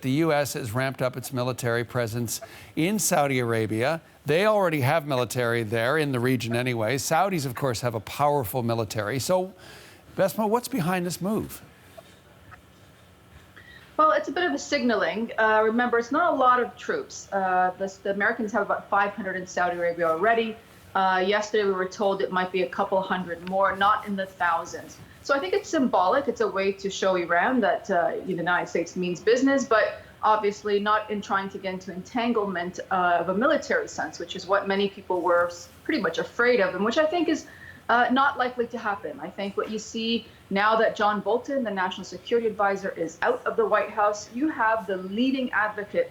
that the U.S. has ramped up its military presence in Saudi Arabia. They already have military there in the region anyway. Saudis, of course, have a powerful military. So, Bessma, what's behind this move? Well, it's a bit of a signaling. Remember, it's not a lot of troops. The Americans have about 500 in Saudi Arabia already. Yesterday, we were told it might be a couple hundred more, not in the thousands. So I think it's symbolic. It's a way to show Iran that the United States means business, but obviously not in trying to get into entanglement of a military sense, which is what many people were pretty much afraid of, and which I think is not likely to happen. I think what you see now that John Bolton, the National Security Advisor, is out of the White House, you have the leading advocate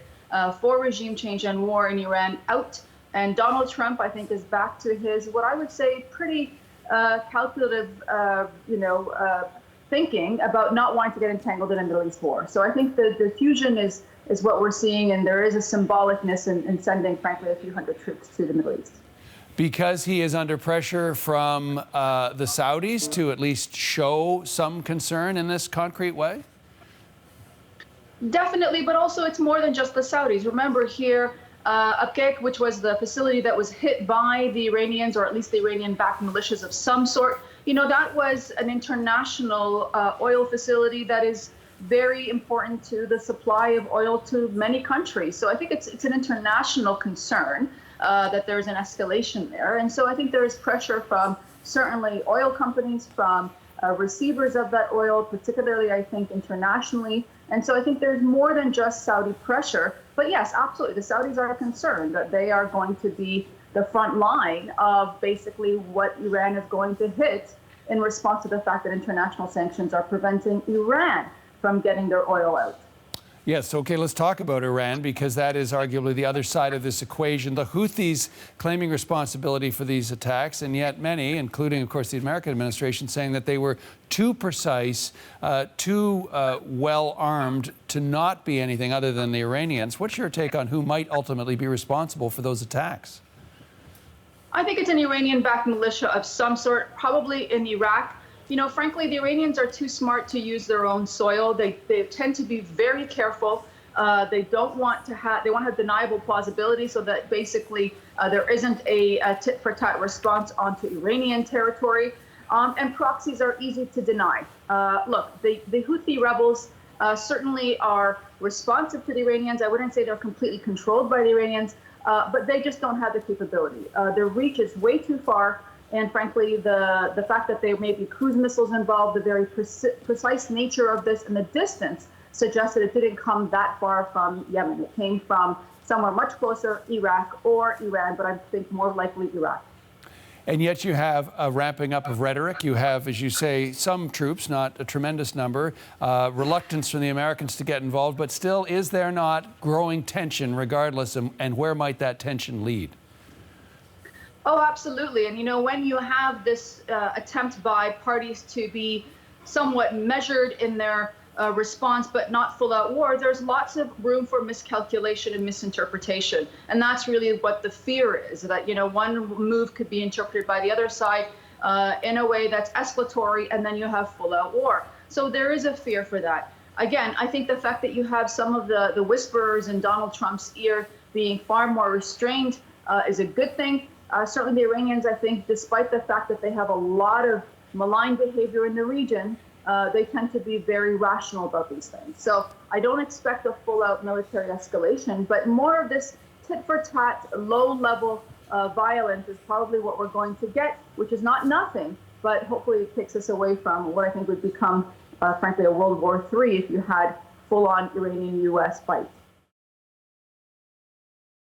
for regime change and war in Iran out. And Donald Trump, I think, is back to his, what I would say, pretty calculative, thinking about not wanting to get entangled in a Middle East war. So I think the fusion is what we're seeing, and there is a symbolicness in sending, frankly, a few hundred troops to the Middle East. Because he is under pressure from the Saudis to at least show some concern in this concrete way? Definitely, but also it's more than just the Saudis. Remember here, Akek, which was the facility that was hit by the Iranians, or at least the Iranian-backed militias of some sort, that was an international oil facility that is very important to the supply of oil to many countries. So I think it's an international concern that there's an escalation there. And so I think there is pressure from certainly oil companies, from receivers of that oil, particularly, I think, internationally. And so I think there's more than just Saudi pressure. But yes, absolutely, the Saudis are concerned that they are going to be the front line of basically what Iran is going to hit in response to the fact that international sanctions are preventing Iran from getting their oil out. Yes, okay, let's talk about Iran, because that is arguably the other side of this equation. The Houthis claiming responsibility for these attacks, and yet many, including, of course, the American administration, saying that they were too precise, too well-armed to not be anything other than the Iranians. What's your take on who might ultimately be responsible for those attacks? I think it's an Iranian-backed militia of some sort, probably in Iraq. Frankly, the Iranians are too smart to use their own soil. They tend to be very careful. They don't want to have, they want to have deniable plausibility so that basically there isn't a tit-for-tat response onto Iranian territory. And proxies are easy to deny. Look, the Houthi rebels certainly are responsive to the Iranians. I wouldn't say they're completely controlled by the Iranians, but they just don't have the capability. Their reach is way too far. And frankly, the fact that there may be cruise missiles involved, the very precise nature of this and the distance suggests that it didn't come that far from Yemen. It came from somewhere much closer, Iraq or Iran, but I think more likely Iraq. And yet you have a ramping up of rhetoric. You have, as you say, some troops, not a tremendous number, reluctance from the Americans to get involved, but still, is there not growing tension regardless, and where might that tension lead? Oh, absolutely. And, when you have this attempt by parties to be somewhat measured in their response, but not full-out war, there's lots of room for miscalculation and misinterpretation. And that's really what the fear is, that, one move could be interpreted by the other side in a way that's escalatory, and then you have full-out war. So there is a fear for that. Again, I think the fact that you have some of the whisperers in Donald Trump's ear being far more restrained is a good thing. Certainly the Iranians, I think, despite the fact that they have a lot of malign behavior in the region, they tend to be very rational about these things. So I don't expect a full-out military escalation, but more of this tit-for-tat, low-level violence is probably what we're going to get, which is not nothing, but hopefully it takes us away from what I think would become, frankly, a World War III if you had full-on Iranian-U.S. fight.